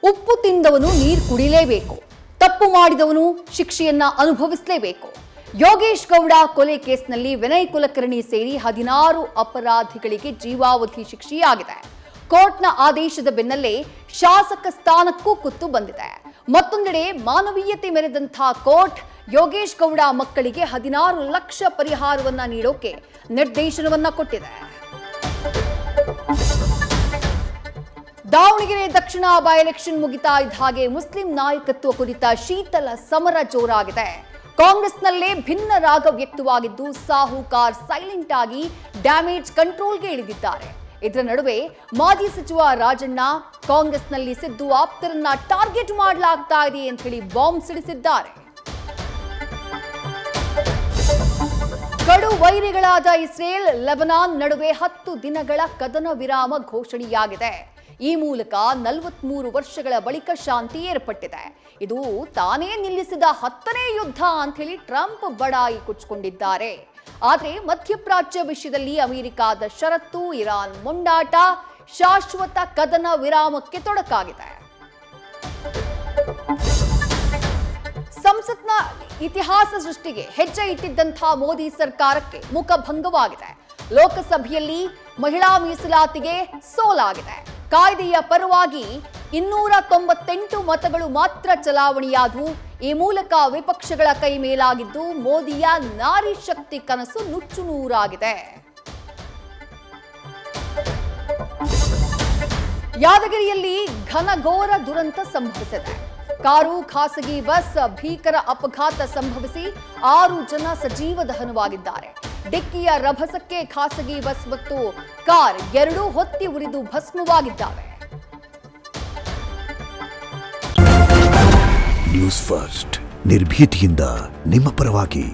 ಉಪ್ಪು ತಿಂದವನು ನೀರು ಕುಡಿಲೇಬೇಕು, ತಪ್ಪು ಮಾಡಿದವನು ಶಿಕ್ಷೆಯನ್ನ ಅನುಭವಿಸಲೇಬೇಕು. ಯೋಗೇಶ್ ಗೌಡ ಕೊಲೆ ಕೇಸ್ನಲ್ಲಿ ವಿನಯ್ ಕುಲಕರ್ಣಿ ಸೇರಿ 16 ಅಪರಾಧಿಗಳಿಗೆ ಜೀವಾವಧಿ ಶಿಕ್ಷೆಯಾಗಿದೆ. ಕೋರ್ಟ್ನ ಆದೇಶದ ಬೆನ್ನಲ್ಲೇ ಶಾಸಕ ಸ್ಥಾನಕ್ಕೂ ಕುತ್ತು ಬಂದಿದೆ. ಮತ್ತೊಂದೆಡೆ ಮಾನವೀಯತೆ ಮೆರೆದಂತಹ ಕೋರ್ಟ್ ಯೋಗೇಶ್ ಗೌಡ ಮಕ್ಕಳಿಗೆ 16 ಲಕ್ಷ ಪರಿಹಾರವನ್ನ ನೀಡೋಕೆ ನಿರ್ದೇಶನವನ್ನ ಕೊಟ್ಟಿದೆ. ದಾವಣಗೆರೆ ದಕ್ಷಿಣ ಬೈ ಎಲೆಕ್ಷನ್ ಮುಗಿತಾ ಇದ್ದ ಹಾಗೆ ಮುಸ್ಲಿಂ ನಾಯಕತ್ವ ಕುರಿತ ಶೀತಲ ಸಮರ ಜೋರಾಗಿದೆ. ಕಾಂಗ್ರೆಸ್ನಲ್ಲೇ ಭಿನ್ನ ರಾಗ ವ್ಯಕ್ತವಾಗಿದ್ದು ಸಾಹುಕಾರ್ ಸೈಲೆಂಟ್ ಆಗಿ ಡ್ಯಾಮೇಜ್ ಕಂಟ್ರೋಲ್ಗೆ ಇಳಿದಿದ್ದಾರೆ. ಇದರ ನಡುವೆ ಮಾಜಿ ಸಚಿವ ರಾಜಣ್ಣ ಕಾಂಗ್ರೆಸ್ನಲ್ಲಿ ಸಿದ್ದು ಆಪ್ತರನ್ನ ಟಾರ್ಗೆಟ್ ಮಾಡಲಾಗ್ತಾ ಇದೆ ಅಂತ ಹೇಳಿ ಬಾಂಬ್ ಸಿಡಿಸಿದ್ದಾರೆ. ಕಡು ವೈರಿಗಳಾದ ಇಸ್ರೇಲ್ ಲೆಬನಾನ್ ನಡುವೆ 10 ದಿನಗಳ ಕದನ ವಿರಾಮ ಘೋಷಣೆಯಾಗಿದೆ. ಈ ಮೂಲಕ 43 ವರ್ಷಗಳ ಬಳಿಕ ಶಾಂತಿ ಏರ್ಪಟ್ಟಿದೆ. ಇದು ತಾನೇ ನಿಲ್ಲಿಸಿದ 10ನೇ ಯುದ್ಧ ಅಂತ ಹೇಳಿ ಟ್ರಂಪ್ ಬಡಾಯಿ ಕುಚ್ಚಿಕೊಂಡಿದ್ದಾರೆ. ಆದರೆ ಮಧ್ಯಪ್ರಾಚ್ಯ ವಿಷಯದಲ್ಲಿ ಅಮೆರಿಕದ ಷರತ್ತು, ಇರಾನ್ ಮುಂಡಾಟ ಶಾಶ್ವತ ಕದನ ವಿರಾಮಕ್ಕೆ ತೊಡಕಾಗಿದೆ. ಸಂಸತ್ನ ಇತಿಹಾಸ ಸೃಷ್ಟಿಗೆ ಹೆಜ್ಜೆ ಇಟ್ಟಿದ್ದಂತಹ ಮೋದಿ ಸರ್ಕಾರಕ್ಕೆ ಮುಖಭಂಗವಾಗಿದೆ. ಲೋಕಸಭೆಯಲ್ಲಿ ಮಹಿಳಾ ಮೀಸಲಾತಿಗೆ ಸೋಲಾಗಿದೆ. ಕಾಯ್ದೆಯ ಪರವಾಗಿ 298 ಮತಗಳು ಮಾತ್ರ ಚಲಾವಣೆಯಾದವು. ಈ ಮೂಲಕ ವಿಪಕ್ಷಗಳ ಕೈ ಮೇಲಾಗಿದ್ದು ಮೋದಿಯ ನಾರಿ ಶಕ್ತಿ ಕನಸು ನುಚ್ಚುನೂರಾಗಿದೆ. ಯಾದಗಿರಿಯಲ್ಲಿ ಘನಘೋರ ದುರಂತ ಸಂಭವಿಸಿದೆ. ಕಾರು ಖಾಸಗಿ ಬಸ್ ಭೀಕರ ಅಪಘಾತ ಸಂಭವಿಸಿ 6 ಜನ ಸಜೀವ ದಹನವಾಗಿದ್ದಾರೆ. ಡಿಕ್ಕಿಯ ರಭಸಕ್ಕೆ ಖಾಸಗಿ ಬಸ್ ಮತ್ತು ಕಾರ್ ಎರಡೂ ಹೊತ್ತಿ ಉರಿದು ಭಸ್ಮವಾಗಿದ್ದಾವೆ. ನ್ಯೂಸ್ ಫಸ್ಟ್ ನಿರ್ಭೀತಿಯಿಂದ ನಿಮ್ಮ ಪರವಾಗಿ.